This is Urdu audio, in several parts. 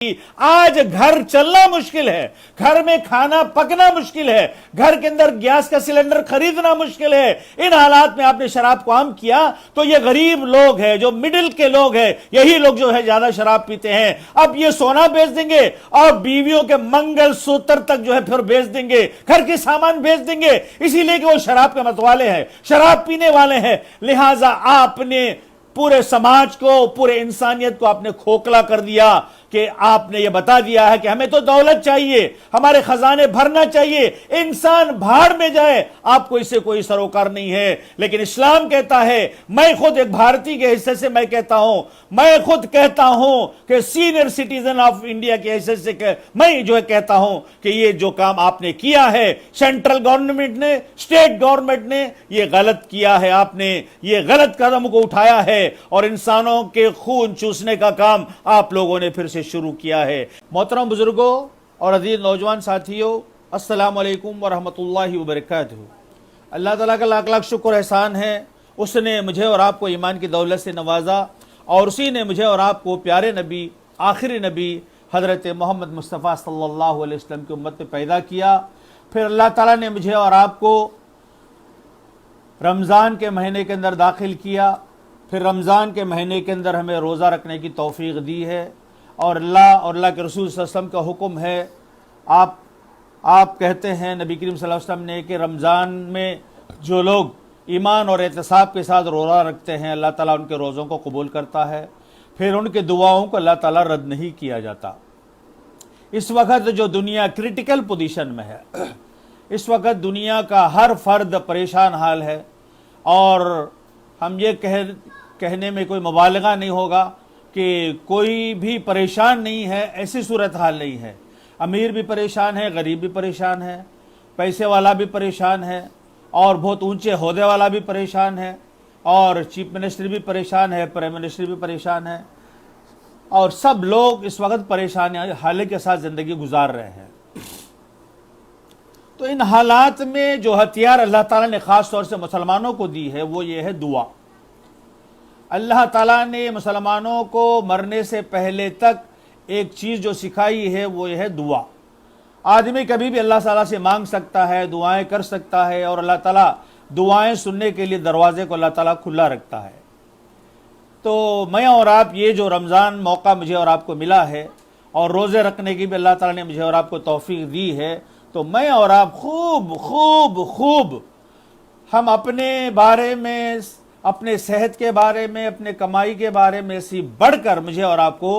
آج گھر چلنا مشکل ہے، گھر میں کھانا پکنا مشکل ہے، گھر کے اندر گیس کا سلنڈر خریدنا مشکل ہے۔ ان حالات میں آپ نے شراب کو عام کیا تو یہ غریب لوگ ہیں، جو مڈل کے لوگ ہیں، یہی لوگ جو ہے زیادہ شراب پیتے ہیں۔ اب یہ سونا بیچ دیں گے اور بیویوں کے منگل سوتر تک جو ہے پھر بیچ دیں گے، گھر کے سامان بیچ دیں گے، اسی لیے کہ وہ شراب کے متوالے ہیں، شراب پینے والے ہیں۔ لہٰذا آپ نے پورے سماج کو، پورے انسانیت کو آپ نے کھوکھلا کر دیا کہ آپ نے یہ بتا دیا ہے کہ ہمیں تو دولت چاہیے، ہمارے خزانے بھرنا چاہیے، انسان بھاڑ میں جائے، آپ کو اس سے کوئی سروکار نہیں ہے۔ لیکن اسلام کہتا ہے، میں خود ایک بھارتی کے حصے سے میں کہتا ہوں کہ سینئر سٹیزن آف انڈیا کے حصے سے میں جو ہے کہتا ہوں کہ یہ جو کام آپ نے کیا ہے، سینٹرل گورنمنٹ نے، اسٹیٹ گورنمنٹ نے یہ غلط کیا ہے، آپ نے یہ غلط قدم کو اٹھایا ہے اور انسانوں کے خون چوسنے کا کام آپ لوگوں نے پھر سے شروع کیا ہے۔ محترم بزرگوں اور عزیز نوجوان ساتھیوں، السلام علیکم ورحمۃ اللہ وبرکاتہ۔ اللہ تعالیٰ کا لاکھ لاکھ شکر احسان ہے، اس نے مجھے اور آپ کو ایمان کی دولت سے نوازا اور اسی نے مجھے اور آپ کو پیارے نبی، آخری نبی حضرت محمد مصطفیٰ صلی اللہ علیہ وسلم کی امت میں پیدا کیا۔ پھر اللہ تعالیٰ نے مجھے اور آپ کو رمضان کے مہینے کے اندر داخل کیا، پھر رمضان کے مہینے کے اندر ہمیں روزہ رکھنے کی توفیق دی ہے، اور اللہ کے رسول صلی اللہ علیہ وسلم کا حکم ہے۔ آپ کہتے ہیں نبی کریم صلی اللہ علیہ وسلم نے کہ رمضان میں جو لوگ ایمان اور احتساب کے ساتھ روزہ رکھتے ہیں، اللہ تعالیٰ ان کے روزوں کو قبول کرتا ہے، پھر ان کے دعاؤں کو اللہ تعالیٰ رد نہیں کیا جاتا۔ اس وقت جو دنیا کریٹیکل پوزیشن میں ہے، اس وقت دنیا کا ہر فرد پریشان حال ہے، اور ہم یہ کہنے میں کوئی مبالغہ نہیں ہوگا کہ کوئی بھی پریشان نہیں ہے، ایسی صورتحال نہیں ہے۔ امیر بھی پریشان ہے، غریب بھی پریشان ہے، پیسے والا بھی پریشان ہے، اور بہت اونچے عہدے والا بھی پریشان ہے، اور چیف منسٹر بھی پریشان ہے، پرائم منسٹر بھی پریشان ہے، اور سب لوگ اس وقت پریشان حالے کے ساتھ زندگی گزار رہے ہیں۔ تو ان حالات میں جو ہتھیار اللہ تعالیٰ نے خاص طور سے مسلمانوں کو دی ہے وہ یہ ہے دعا۔ اللہ تعالیٰ نے مسلمانوں کو مرنے سے پہلے تک ایک چیز جو سکھائی ہے وہ یہ ہے دعا۔ آدمی کبھی بھی اللہ تعالیٰ سے مانگ سکتا ہے، دعائیں کر سکتا ہے، اور اللہ تعالیٰ دعائیں سننے کے لیے دروازے کو اللہ تعالیٰ کھلا رکھتا ہے۔ تو میں اور آپ یہ جو رمضان موقع مجھے اور آپ کو ملا ہے، اور روزے رکھنے کی بھی اللہ تعالیٰ نے مجھے اور آپ کو توفیق دی ہے، تو میں اور آپ خوب ہم اپنے بارے میں، اپنے صحت کے بارے میں، اپنے کمائی کے بارے میں سے بڑھ کر مجھے اور آپ کو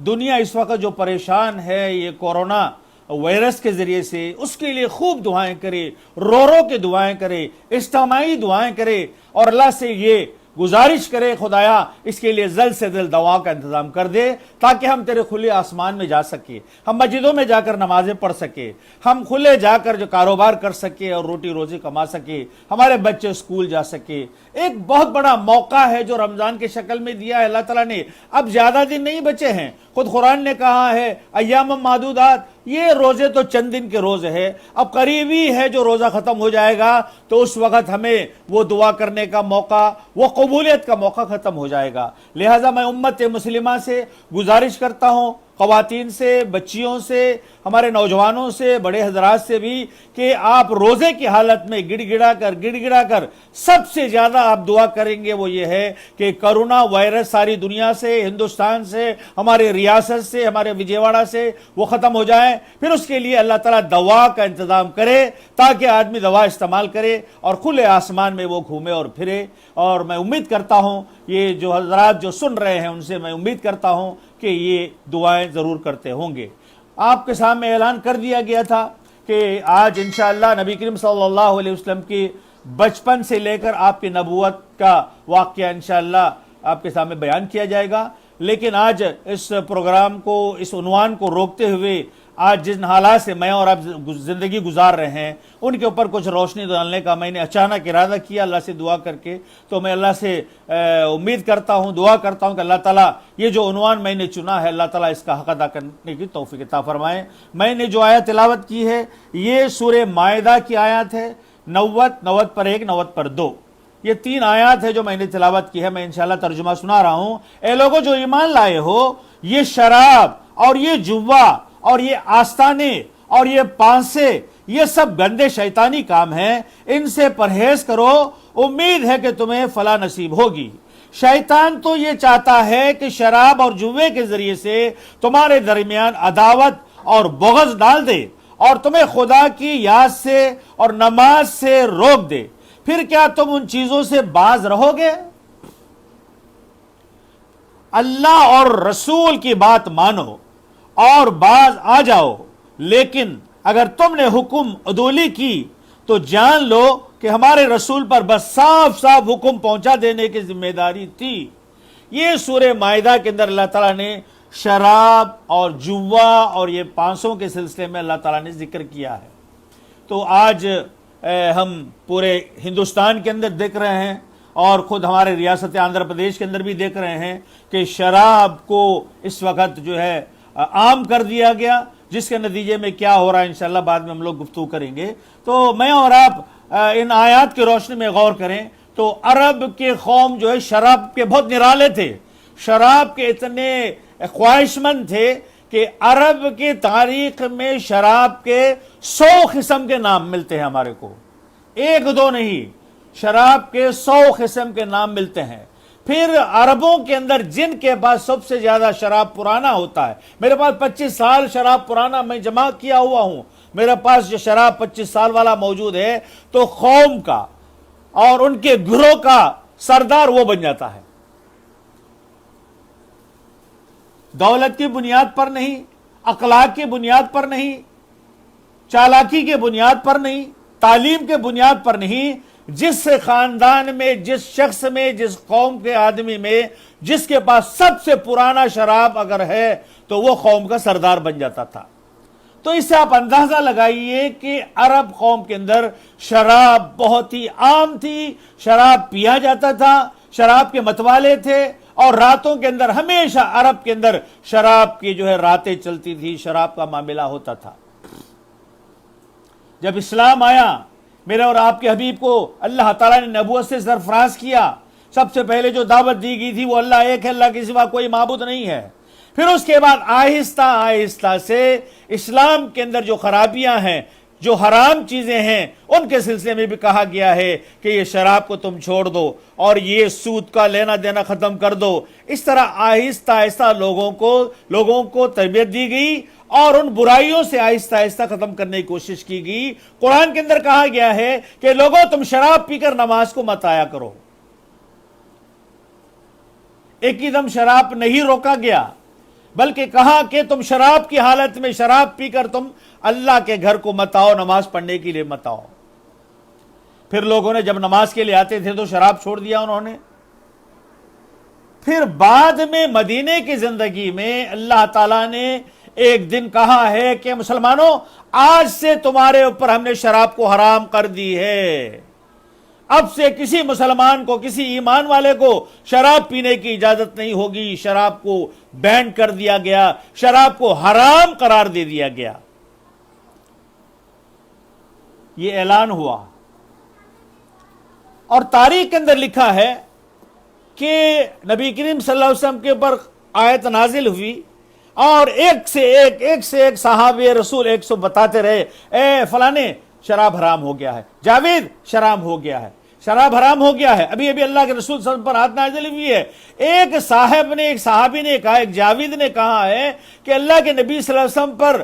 دنیا اس وقت جو پریشان ہے یہ کورونا وائرس کے ذریعے سے، اس کے لیے خوب دعائیں کرے، رو کے دعائیں کرے، اجتماعی دعائیں کرے، اور اللہ سے یہ گزارش کرے، خدایا اس کے لیے جلد سے جلد دوا کا انتظام کر دے تاکہ ہم تیرے کھلے آسمان میں جا سکے، ہم مسجدوں میں جا کر نمازیں پڑھ سکے، ہم کھلے جا کر جو کاروبار کر سکے اور روٹی روزی کما سکے، ہمارے بچے اسکول جا سکے۔ ایک بہت بڑا موقع ہے جو رمضان کی شکل میں دیا ہے اللہ تعالیٰ نے۔ اب زیادہ دن نہیں بچے ہیں، خود قرآن نے کہا ہے ایام معدودات، یہ روزے تو چند دن کے روزے ہے، اب قریبی ہے جو روزہ ختم ہو جائے گا تو اس وقت ہمیں وہ دعا کرنے کا موقع، وہ قبولیت کا موقع ختم ہو جائے گا۔ لہٰذا میں امت مسلمہ سے گزارش کرتا ہوں، خواتین سے، بچیوں سے، ہمارے نوجوانوں سے، بڑے حضرات سے بھی، کہ آپ روزے کی حالت میں گڑ گڑا کر سب سے زیادہ آپ دعا کریں گے وہ یہ ہے کہ کرونا وائرس ساری دنیا سے، ہندوستان سے، ہمارے ریاست سے، ہمارے وجے واڑہ سے وہ ختم ہو جائے۔ پھر اس کے لیے اللہ تعالیٰ دوا کا انتظام کرے تاکہ آدمی دوا استعمال کرے اور کھلے آسمان میں وہ گھومے اور پھرے۔ اور میں امید کرتا ہوں یہ جو حضرات جو سن رہے ہیں ان سے میں امید کرتا ہوں کہ یہ دعائیں ضرور کرتے ہوں گے۔ آپ کے سامنے اعلان کر دیا گیا تھا کہ آج انشاءاللہ نبی کریم صلی اللہ علیہ وسلم کی بچپن سے لے کر آپ کی نبوت کا واقعہ انشاءاللہ آپ کے سامنے بیان کیا جائے گا، لیکن آج اس پروگرام کو، اس عنوان کو روکتے ہوئے آج جن حالات سے میں اور آپ زندگی گزار رہے ہیں ان کے اوپر کچھ روشنی ڈالنے کا میں نے اچانک ارادہ کیا اللہ سے دعا کر کے۔ تو میں اللہ سے امید کرتا ہوں، دعا کرتا ہوں کہ اللہ تعالیٰ یہ جو عنوان میں نے چنا ہے اللہ تعالیٰ اس کا حق ادا کرنے کی توفیق عطا فرمائے۔ میں نے جو آیت تلاوت کی ہے یہ سورہ مائدہ کی آیات ہے، 90 پر 1، 90 پر 2۔ یہ 3 آیات ہے جو میں نے تلاوت کی ہے۔ میں انشاءاللہ ترجمہ سنا رہا ہوں۔ اے لوگوں جو ایمان لائے ہو، یہ شراب اور یہ جوا اور یہ آستانے اور یہ پانسے، یہ سب گندے شیطانی کام ہیں، ان سے پرہیز کرو، امید ہے کہ تمہیں فلاح نصیب ہوگی۔ شیطان تو یہ چاہتا ہے کہ شراب اور جوے کے ذریعے سے تمہارے درمیان عداوت اور بغض ڈال دے اور تمہیں خدا کی یاد سے اور نماز سے روک دے۔ پھر کیا تم ان چیزوں سے باز رہو گے؟ اللہ اور رسول کی بات مانو اور باز آ جاؤ، لیکن اگر تم نے حکم عدولی کی تو جان لو کہ ہمارے رسول پر بس صاف صاف حکم پہنچا دینے کی ذمہ داری تھی۔ یہ سورہ مائدہ کے اندر اللہ تعالیٰ نے شراب اور جوا اور یہ پانسوں کے سلسلے میں اللہ تعالیٰ نے ذکر کیا ہے۔ تو آج ہم پورے ہندوستان کے اندر دیکھ رہے ہیں اور خود ہمارے ریاست آندھرا پردیش کے اندر بھی دیکھ رہے ہیں کہ شراب کو اس وقت جو ہے عام کر دیا گیا، جس کے نتیجے میں کیا ہو رہا ہے انشاءاللہ بعد میں ہم لوگ گفتگو کریں گے۔ تو میں اور آپ ان آیات کی روشنی میں غور کریں تو عرب کے قوم جو ہے شراب کے بہت نرالے تھے، شراب کے اتنے خواہش مند تھے کہ عرب کی تاریخ میں شراب کے 100 قسم کے نام ملتے ہیں ہمارے کو، ایک دو نہیں، شراب کے 100 قسم کے نام ملتے ہیں۔ پھر عربوں کے اندر جن کے پاس سب سے زیادہ شراب پرانا ہوتا ہے، میرے پاس 25 سال شراب پرانا میں جمع کیا ہوا ہوں، میرے پاس جو شراب 25 سال والا موجود ہے، تو قوم کا اور ان کے گروہ کا سردار وہ بن جاتا ہے۔ دولت کی بنیاد پر نہیں، اخلاق کی بنیاد پر نہیں، چالاکی کی بنیاد پر نہیں، تعلیم کے بنیاد پر نہیں، جس خاندان میں، جس شخص میں، جس قوم کے آدمی میں جس کے پاس سب سے پرانا شراب اگر ہے تو وہ قوم کا سردار بن جاتا تھا۔ تو اس سے آپ اندازہ لگائیے کہ عرب قوم کے اندر شراب بہت ہی عام تھی، شراب پیا جاتا تھا، شراب کے متوالے تھے، اور راتوں کے اندر ہمیشہ عرب کے اندر شراب کی جو ہے راتیں چلتی تھی، شراب کا معاملہ ہوتا تھا۔ جب اسلام آیا، میرے اور آپ کے حبیب کو اللہ تعالیٰ نے نبوت سے سرفراز کیا، سب سے پہلے جو دعوت دی گئی تھی وہ اللہ ایک ہے، اللہ کے سوا کوئی معبود نہیں ہے۔ پھر اس کے بعد آہستہ آہستہ سے اسلام کے اندر جو خرابیاں ہیں، جو حرام چیزیں ہیں، ان کے سلسلے میں بھی کہا گیا ہے کہ یہ شراب کو تم چھوڑ دو اور یہ سود کا لینا دینا ختم کر دو۔ اس طرح آہستہ آہستہ لوگوں کو تربیت دی گئی اور ان برائیوں سے آہستہ آہستہ ختم کرنے کی کوشش کی گئی۔ قرآن کے اندر کہا گیا ہے کہ لوگوں تم شراب پی کر نماز کو مت آیا کرو۔ ایک ہی دم شراب نہیں روکا گیا، بلکہ کہا کہ تم شراب کی حالت میں شراب پی کر تم اللہ کے گھر کو مت آؤ، نماز پڑھنے کے لیے مت آؤ۔ پھر لوگوں نے جب نماز کے لیے آتے تھے تو شراب چھوڑ دیا انہوں نے۔ پھر بعد میں مدینے کی زندگی میں اللہ تعالیٰ نے ایک دن کہا ہے کہ مسلمانوں، آج سے تمہارے اوپر ہم نے شراب کو حرام کر دی ہے۔ اب سے کسی مسلمان کو، کسی ایمان والے کو شراب پینے کی اجازت نہیں ہوگی۔ شراب کو بین کر دیا گیا، شراب کو حرام قرار دے دیا گیا۔ یہ اعلان ہوا اور تاریخ کے اندر لکھا ہے کہ نبی کریم صلی اللہ علیہ وسلم کے اوپر آیت نازل ہوئی اور ایک سے ایک صحابی رسول 100 بتاتے رہے، اے فلانے شراب حرام ہو گیا ہے، جاوید شراب ہو گیا ہے، شراب حرام ہو گیا ہے۔ ابھی اللہ کے رسول صلی اللہ علیہ وسلم پر آیت نازل ہوئی ہے۔ ایک صحابی نے کہا، ایک جاوید نے کہا ہے کہ اللہ کے نبی صلی اللہ علیہ وسلم پر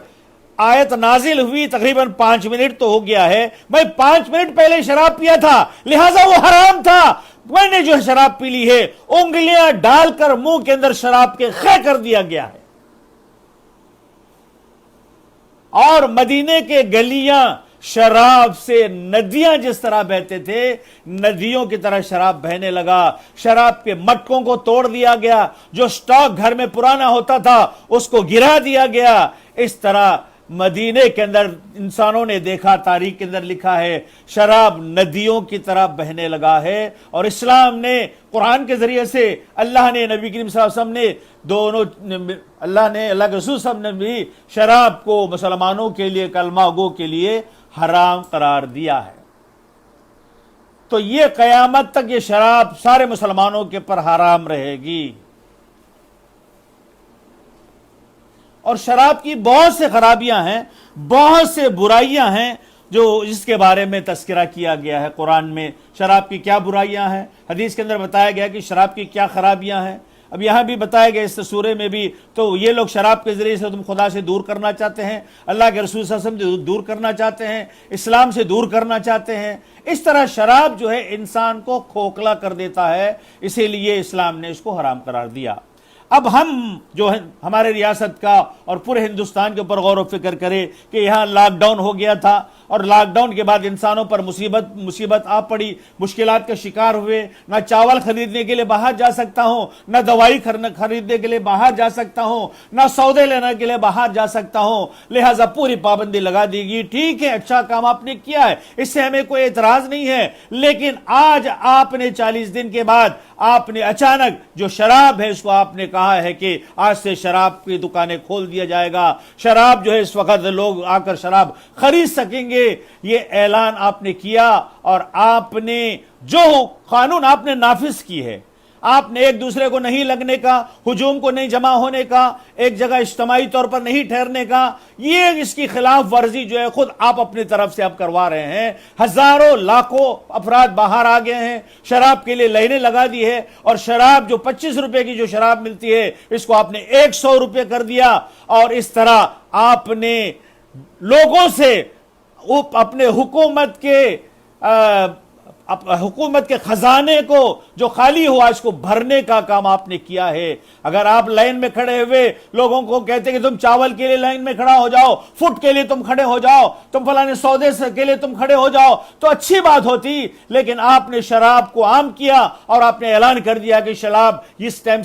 آیت نازل ہوئی تقریباً 5 منٹ تو ہو گیا ہے، میں 5 منٹ پہلے شراب پیا تھا، لہٰذا وہ حرام تھا، میں نے جو شراب پی لی ہے، انگلیاں ڈال کر منہ کے اندر شراب کے خے کر دیا گیا ہے۔ اور مدینے کے گلیاں شراب سے ندیاں جس طرح بہتے تھے، ندیوں کی طرح شراب بہنے لگا۔ شراب کے مٹکوں کو توڑ دیا گیا، جو سٹاک گھر میں پرانا ہوتا تھا اس کو گرا دیا گیا۔ اس طرح مدینے کے اندر انسانوں نے دیکھا، تاریخ کے اندر لکھا ہے، شراب ندیوں کی طرح بہنے لگا ہے۔ اور اسلام نے قرآن کے ذریعے سے، اللہ نے، نبی کریم صلی اللہ علیہ وسلم نے دونوں، اللہ کے رسول صلی اللہ علیہ وسلم نے بھی شراب کو مسلمانوں کے لیے، کلمہ گو کے لیے حرام قرار دیا ہے۔ تو یہ قیامت تک یہ شراب سارے مسلمانوں کے پر حرام رہے گی۔ اور شراب کی بہت سے خرابیاں ہیں، بہت سے برائیاں ہیں جو اس کے بارے میں تذکرہ کیا گیا ہے قرآن میں۔ شراب کی کیا برائیاں ہیں، حدیث کے اندر بتایا گیا کہ شراب کی کیا خرابیاں ہیں۔ اب یہاں بھی بتایا گیا اس سورے میں بھی، تو یہ لوگ شراب کے ذریعے سے تم خدا سے دور کرنا چاہتے ہیں، اللہ کے رسول صلی اللہ علیہ وسلم سے دور کرنا چاہتے ہیں، اسلام سے دور کرنا چاہتے ہیں۔ اس طرح شراب جو ہے انسان کو کھوکھلا کر دیتا ہے، اسی لیے اسلام نے اس کو حرام قرار دیا۔ اب ہم جو ہے ہمارے ریاست کا اور پورے ہندوستان کے اوپر غور و فکر کرے کہ یہاں لاک ڈاؤن ہو گیا تھا، اور لاک ڈاؤن کے بعد انسانوں پر مصیبت آ پڑی، مشکلات کا شکار ہوئے، نہ چاول خریدنے کے لیے باہر جا سکتا ہوں، نہ دوائی خریدنے کے لیے باہر جا سکتا ہوں، نہ سودے لینے کے لیے باہر جا سکتا ہوں، لہٰذا پوری پابندی لگا دی گئی۔ ٹھیک ہے، اچھا کام آپ نے کیا ہے، اس سے ہمیں کوئی اعتراض نہیں ہے، لیکن آج آپ نے 40 دن کے بعد آپ نے اچانک جو شراب ہے اس کو آپ نے کہا ہے کہ آج سے شراب کی دکانیں کھول دیا جائے گا، شراب جو ہے اس وقت لوگ آ کر شراب خرید سکیں گے۔ یہ اعلان آپ نے کیا، اور آپ نے جو قانون آپ نے نافذ کی ہے، آپ نے ایک دوسرے کو نہیں لگنے کا، ہجوم کو نہیں جمع ہونے کا، ایک جگہ اجتماعی طور پر نہیں ٹھہرنے کا، یہ اس کی خلاف ورزی جو ہے خود آپ اپنی طرف سے اب کروا رہے ہیں۔ ہزاروں لاکھوں افراد باہر آ گئے ہیں، شراب کے لیے لائنیں لگا دی ہے، اور شراب جو 25 روپے کی جو شراب ملتی ہے اس کو آپ نے 100 روپے کر دیا، اور اس طرح آپ نے لوگوں سے اپنے حکومت کے خزانے کو جو خالی ہوا اس کو بھرنے کا کام آپ نے کیا ہے۔ اگر آپ لائن میں کھڑے ہوئے لوگوں کو کہتے کہ تم چاول کے لیے لائن میں کھڑا ہو جاؤ، فوڈ کے لیے تم کھڑے ہو جاؤ، تم فلانے سودے کے لیے تم کھڑے ہو جاؤ، تو اچھی بات ہوتی، لیکن آپ نے شراب کو عام کیا اور آپ نے اعلان کر دیا کہ شراب اس ٹائم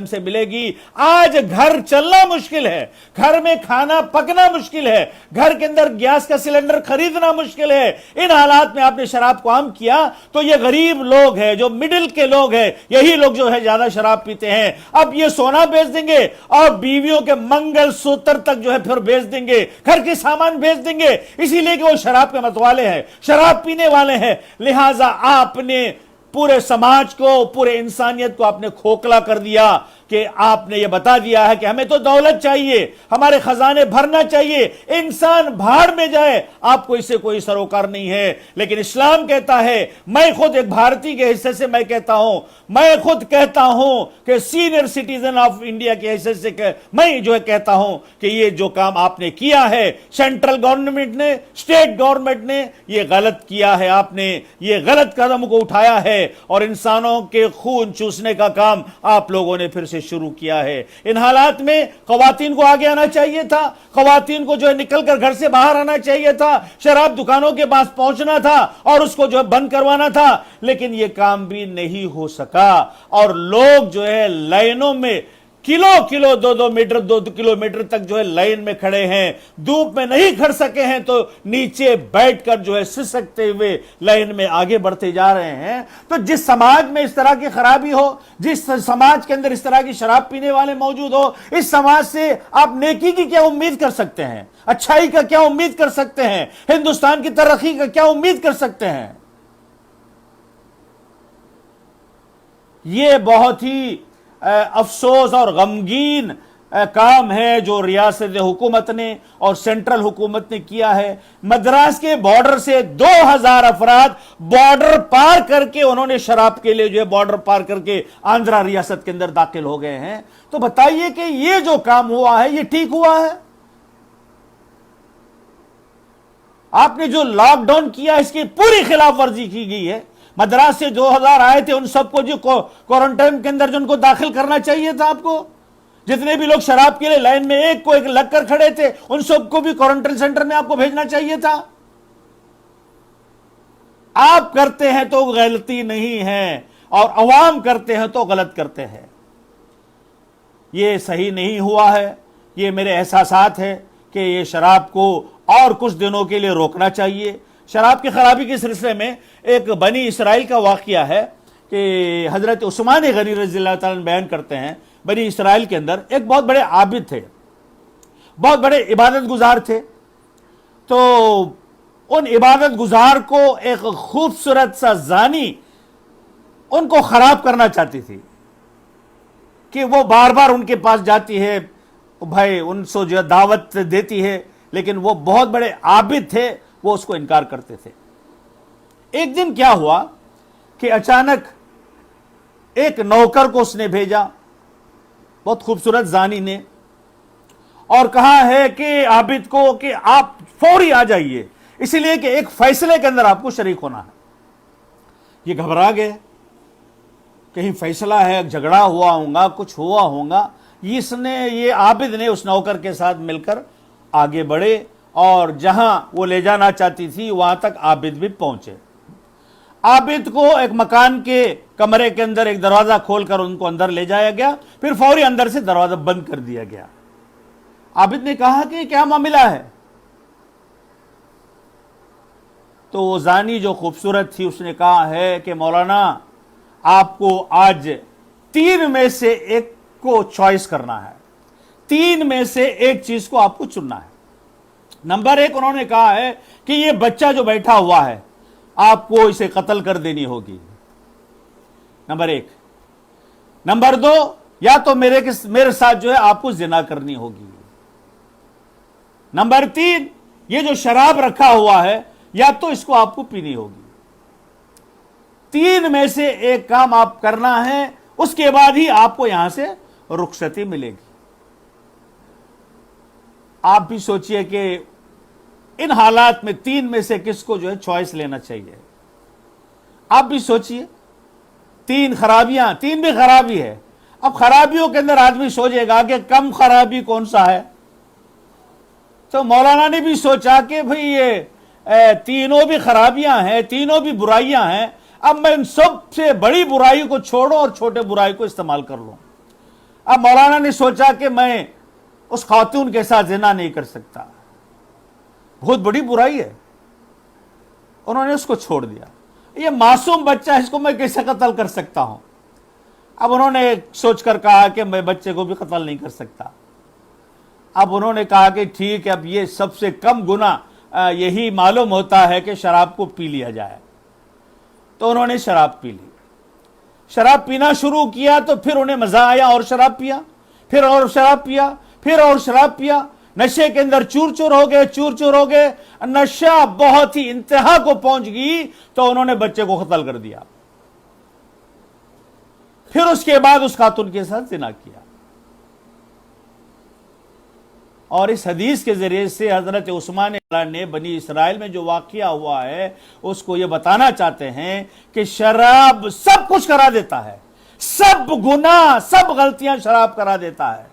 سے ملے گی۔ آج گھر چلنا مشکل ہے، گھر میں کھانا پکنا مشکل ہے، گھر کے اندر گیس کا سلنڈر خریدنا مشکل ہے، ان حالات میں آپ نے شراب کو عام کیا، تو یہ غریب لوگ ہیں، جو مڈل کے لوگ ہیں، یہی لوگ جو ہے زیادہ شراب پیتے ہیں۔ اب یہ سونا بیچ دیں گے اور بیویوں کے منگل سوتر تک جو ہے پھر بیچ دیں گے، گھر کے سامان بیچ دیں گے، اسی لیے کہ وہ شراب کے متوالے ہیں، شراب پینے والے ہیں۔ لہٰذا آپ نے پورے سماج کو، پورے انسانیت کو آپ نے کھوکھلا کر دیا کہ آپ نے یہ بتا دیا ہے کہ ہمیں تو دولت چاہیے، ہمارے خزانے بھرنا چاہیے، انسان بھاڑ میں جائے، آپ کو اس سے کوئی سروکار نہیں ہے۔ لیکن اسلام کہتا ہے، میں خود ایک بھارتی کے حصے سے میں کہتا ہوں کہ سینئر سٹیزن آف انڈیا کے حصے سے میں جو ہے کہتا ہوں کہ یہ جو کام آپ نے کیا ہے، سینٹرل گورنمنٹ نے، اسٹیٹ گورنمنٹ نے، یہ غلط کیا ہے، آپ نے یہ غلط قدم کو اٹھایا ہے، اور انسانوں کے خون چوسنے کا کام آپ لوگوں نے پھر سے شروع کیا ہے۔ ان حالات میں خواتین کو آگے آنا چاہیے تھا، خواتین کو جو ہے نکل کر گھر سے باہر آنا چاہیے تھا، شراب دکانوں کے پاس پہنچنا تھا اور اس کو جو ہے بند کروانا تھا، لیکن یہ کام بھی نہیں ہو سکا، اور لوگ جو ہے لائنوں میں دو کلومیٹر تک جو ہے لائن میں کھڑے ہیں، دھوپ میں نہیں کھڑ سکے ہیں تو نیچے بیٹھ کر جو ہے سسکتے ہوئے لائن میں آگے بڑھتے جا رہے ہیں۔ تو جس سماج میں اس طرح کی خرابی ہو، جس سماج کے اندر اس طرح کی شراب پینے والے موجود ہو، اس سماج سے آپ نیکی کی کیا امید کر سکتے ہیں؟ اچھائی کا کیا امید کر سکتے ہیں؟ ہندوستان کی ترقی کا کیا امید کر سکتے ہیں؟ یہ بہت ہی افسوس اور غمگین کام ہے جو ریاست حکومت نے اور سینٹرل حکومت نے کیا ہے۔ مدراس کے بارڈر سے 2000 افراد بارڈر پار کر کے انہوں نے شراب کے لیے جو ہے بارڈر پار کر کے آندھرا ریاست کے اندر داخل ہو گئے ہیں۔ تو بتائیے کہ یہ جو کام ہوا ہے یہ ٹھیک ہوا ہے؟ آپ نے جو لاک ڈاؤن کیا اس کی پوری خلاف ورزی کی گئی ہے۔ مدراس سے 2000 آئے تھے، ان سب کو جو کوارنٹائن کے اندر جو ان کو داخل کرنا چاہیے تھا، آپ کو جتنے بھی لوگ شراب کے لیے لائن میں ایک کو ایک لگ کر کھڑے تھے ان سب کو بھی کوارنٹائن سینٹر میں آپ کو بھیجنا چاہیے تھا۔ آپ کرتے ہیں تو غلطی نہیں ہے، اور عوام کرتے ہیں تو غلط کرتے ہیں۔ یہ صحیح نہیں ہوا ہے۔ یہ میرے احساسات ہے کہ یہ شراب کو اور کچھ دنوں کے لیے روکنا چاہیے۔ شراب کی خرابی کے سلسلے میں ایک بنی اسرائیل کا واقعہ ہے کہ حضرت عثمان غنی رضی اللہ تعالیٰ بیان کرتے ہیں، بنی اسرائیل کے اندر ایک بہت بڑے عابد تھے، بہت بڑے عبادت گزار تھے۔ تو ان عبادت گزار کو ایک خوبصورت سا زانی ان کو خراب کرنا چاہتی تھی کہ وہ بار بار ان کے پاس جاتی ہے، بھائی ان سے جو دعوت دیتی ہے، لیکن وہ بہت بڑے عابد تھے، وہ اس کو انکار کرتے تھے۔ ایک دن کیا ہوا کہ اچانک ایک نوکر کو اس نے بھیجا، بہت خوبصورت زانی نے، اور کہا ہے کہ عابد کو کہ آپ فوری آ جائیے، اسی لیے کہ ایک فیصلے کے اندر آپ کو شریک ہونا ہے۔ یہ گھبرا گئے، کہیں فیصلہ ہے، جھگڑا ہوا ہوگا، کچھ ہوا ہوگا۔ یہ عابد نے اس نوکر کے ساتھ مل کر آگے بڑھے، اور جہاں وہ لے جانا چاہتی تھی وہاں تک عابد بھی پہنچے۔ عابد کو ایک مکان کے کمرے کے اندر ایک دروازہ کھول کر ان کو اندر لے جایا گیا، پھر فوری اندر سے دروازہ بند کر دیا گیا۔ عابد نے کہا کہ کیا معاملہ ہے؟ تو وہ زانی جو خوبصورت تھی اس نے کہا ہے کہ مولانا آپ کو آج 3 میں سے ایک کو چوائس کرنا ہے، 3 میں سے ایک چیز کو آپ کو چننا ہے۔ نمبر 1 انہوں نے کہا ہے کہ یہ بچہ جو بیٹھا ہوا ہے آپ کو اسے قتل کر دینی ہوگی، نمبر 1۔ نمبر 2، یا تو میرے ساتھ جو ہے آپ کو زنا کرنی ہوگی۔ نمبر 3، یہ جو شراب رکھا ہوا ہے یا تو اس کو آپ کو پینی ہوگی۔ 3 میں سے ایک کام آپ کرنا ہے، اس کے بعد ہی آپ کو یہاں سے رخصتی ملے گی۔ آپ بھی سوچئے کہ ان حالات میں 3 میں سے کس کو جو ہے چوائس لینا چاہیے۔ آپ بھی سوچئے، 3 خرابیاں، 3 بھی خرابی ہے۔ اب خرابیوں کے اندر آدمی سوچے گا کہ کم خرابی کون سا ہے، تو مولانا نے بھی سوچا کہ بھئی یہ تینوں بھی خرابیاں ہیں، تینوں بھی برائیاں ہیں، اب میں ان سب سے بڑی برائی کو چھوڑوں اور چھوٹے برائی کو استعمال کر لوں۔ اب مولانا نے سوچا کہ میں اس خاتون کے ساتھ زنا نہیں کر سکتا، بہت بڑی برائی ہے، انہوں نے اس کو چھوڑ دیا۔ یہ معصوم بچہ، اس کو میں کیسے قتل کر سکتا ہوں؟ اب انہوں نے سوچ کر کہا کہ میں بچے کو بھی قتل نہیں کر سکتا۔ اب انہوں نے کہا کہ ٹھیک ہے، اب یہ سب سے کم گناہ یہی معلوم ہوتا ہے کہ شراب کو پی لیا جائے۔ تو انہوں نے شراب پی لی، شراب پینا شروع کیا، تو پھر انہیں مزہ آیا اور شراب پیا، پھر اور شراب پیا، پھر اور شراب پیا، نشے کے اندر چور چور ہو گئے، نشہ بہت ہی انتہا کو پہنچ گئی، تو انہوں نے بچے کو قتل کر دیا۔ پھر اس کے بعد اس خاتون کے ساتھ زنا کیا۔ اور اس حدیث کے ذریعے سے حضرت عثمان نے بنی اسرائیل میں جو واقعہ ہوا ہے اس کو یہ بتانا چاہتے ہیں کہ شراب سب کچھ کرا دیتا ہے، سب گناہ، سب غلطیاں شراب کرا دیتا ہے۔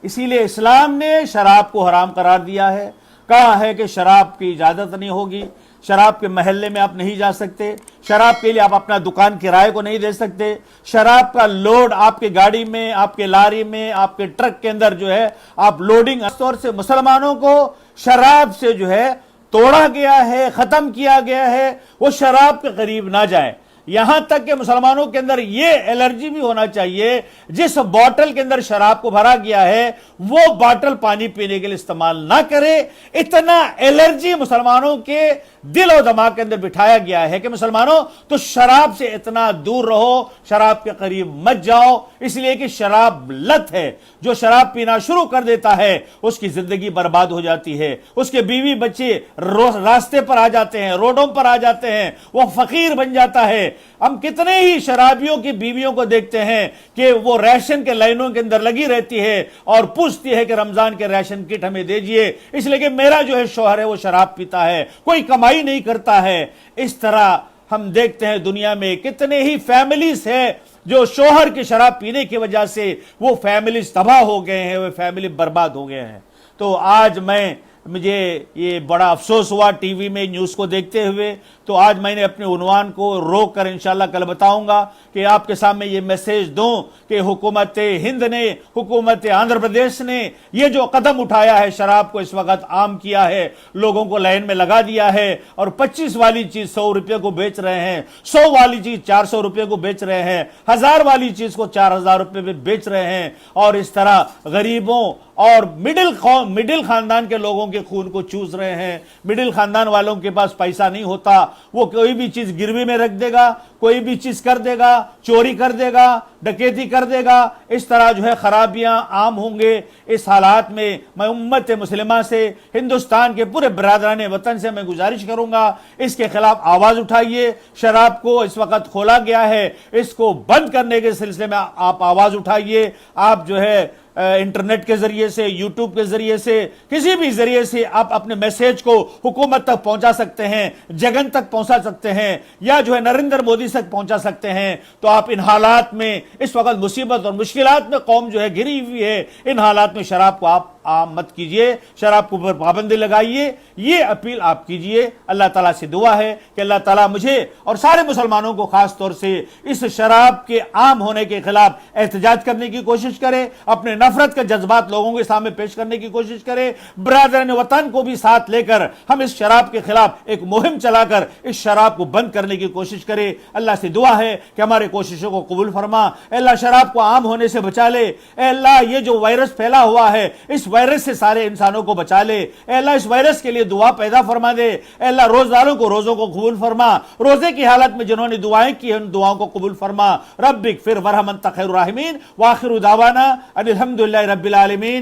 اسی لیے اسلام نے شراب کو حرام قرار دیا ہے، کہا ہے کہ شراب کی اجازت نہیں ہوگی، شراب کے محلے میں آپ نہیں جا سکتے، شراب کے لیے آپ اپنا دکان کرائے کو نہیں دے سکتے، شراب کا لوڈ آپ کے گاڑی میں، آپ کے لاری میں، آپ کے ٹرک کے اندر جو ہے آپ لوڈنگ، اس طور سے مسلمانوں کو شراب سے جو ہے توڑا گیا ہے، ختم کیا گیا ہے، وہ شراب کے قریب نہ جائیں۔ یہاں تک کہ مسلمانوں کے اندر یہ الرجی بھی ہونا چاہیے، جس باٹل کے اندر شراب کو بھرا گیا ہے وہ باٹل پانی پینے کے لیے استعمال نہ کرے۔ اتنا الرجی مسلمانوں کے دل و دماغ کے اندر بٹھایا گیا ہے کہ مسلمانوں تو شراب سے اتنا دور رہو، شراب کے قریب مت جاؤ، اس لیے کہ شراب لت ہے۔ جو شراب پینا شروع کر دیتا ہے اس کی زندگی برباد ہو جاتی ہے، اس کے بیوی بچے راستے پر آ جاتے ہیں، روڈوں پر آ جاتے ہیں، وہ فقیر بن جاتا ہے۔ ہم کتنے ہی شرابیوں کی بیویوں کو دیکھتے ہیں کہ وہ ریشن کے لائنوں کے اندر لگی رہتی ہے اور پوچھتی ہے کہ رمضان کے ریشن کٹ ہمیں دیجئے، اس لیے کہ میرا جو ہے شوہر ہے وہ شراب پیتا ہے، کوئی کمائی نہیں کرتا ہے۔ اس طرح ہم دیکھتے ہیں دنیا میں کتنے ہی فیملیز ہیں جو شوہر کی شراب پینے کی وجہ سے وہ فیملیز تباہ ہو گئے ہیں، وہ فیملی برباد ہو گئے ہیں۔ تو آج مجھے یہ بڑا افسوس ہوا ٹی وی میں نیوز کو دیکھتے ہوئے، تو آج میں نے اپنے عنوان کو روک کر انشاءاللہ کل بتاؤں گا کہ آپ کے سامنے یہ میسیج دوں کہ حکومت ہند نے، حکومت آندھر پردیش نے یہ جو قدم اٹھایا ہے، شراب کو اس وقت عام کیا ہے، لوگوں کو لائن میں لگا دیا ہے، اور 25 والی چیز 100 روپے کو بیچ رہے ہیں، 100 والی چیز 400 روپے کو بیچ رہے ہیں، 1000 والی چیز کو 4000 روپے میں بیچ رہے ہیں، اور اس طرح غریبوں اور مڈل خاندان کے لوگوں کے خون کو چوس رہے ہیں۔ مڈل خاندان والوں کے پاس پیسہ نہیں ہوتا، وہ کوئی بھی چیز گروی میں رکھ دے گا، کوئی بھی چیز کر دے گا، چوری کر دے گا، ڈکیتی کر دے گا، اس طرح جو ہے خرابیاں عام ہوں گے۔ اس حالات میں میں امت مسلمہ سے، ہندوستان کے پورے برادران وطن سے میں گزارش کروں گا، اس کے خلاف آواز اٹھائیے۔ شراب کو اس وقت کھولا گیا ہے، اس کو بند کرنے کے سلسلے میں آپ آواز اٹھائیے۔ آپ جو ہے انٹرنیٹ کے ذریعے سے، یوٹیوب کے ذریعے سے، کسی بھی ذریعے سے آپ اپنے میسیج کو حکومت تک پہنچا سکتے ہیں، جگن تک پہنچا سکتے ہیں، یا جو ہے نریندر مودی تک پہنچا سکتے ہیں۔ تو آپ ان حالات میں، اس وقت مصیبت اور مشکلات میں قوم جو ہے گھری ہوئی ہے، ان حالات میں شراب کو آپ عام مت کیجئے، شراب کو پر پابندی لگائیے، یہ اپیل آپ کیجئے۔ اللہ تعالیٰ سے دعا ہے کہ اللہ تعالیٰ مجھے اور سارے مسلمانوں کو خاص طور سے اس شراب کے عام ہونے کے خلاف احتجاج کرنے کی کوشش کرے، اپنے نفرت کے جذبات لوگوں کے سامنے پیش کرنے کی کوشش کرے، برادران وطن کو بھی ساتھ لے کر ہم اس شراب کے خلاف ایک مہم چلا کر اس شراب کو بند کرنے کی کوشش کرے۔ اللہ سے دعا ہے کہ ہمارے کوششوں کو قبول فرما۔ اے اللہ شراب کو عام ہونے سے بچا لے۔ اے اللہ یہ جو وائرس پھیلا ہوا ہے، اس وائرس سے سارے انسانوں کو بچا لے۔ اے اللہ اس وائرس کے لیے دعا پیدا فرما دے۔ اے اللہ روزداروں کو روزوں کو قبول فرما، روزے کی حالت میں جنہوں نے دعائیں کی ان دعاؤں کو قبول فرما۔ رب اغفر وارحم انت خیر الراحمین، وآخر دعوانا ان الحمد للہ رب العالمین۔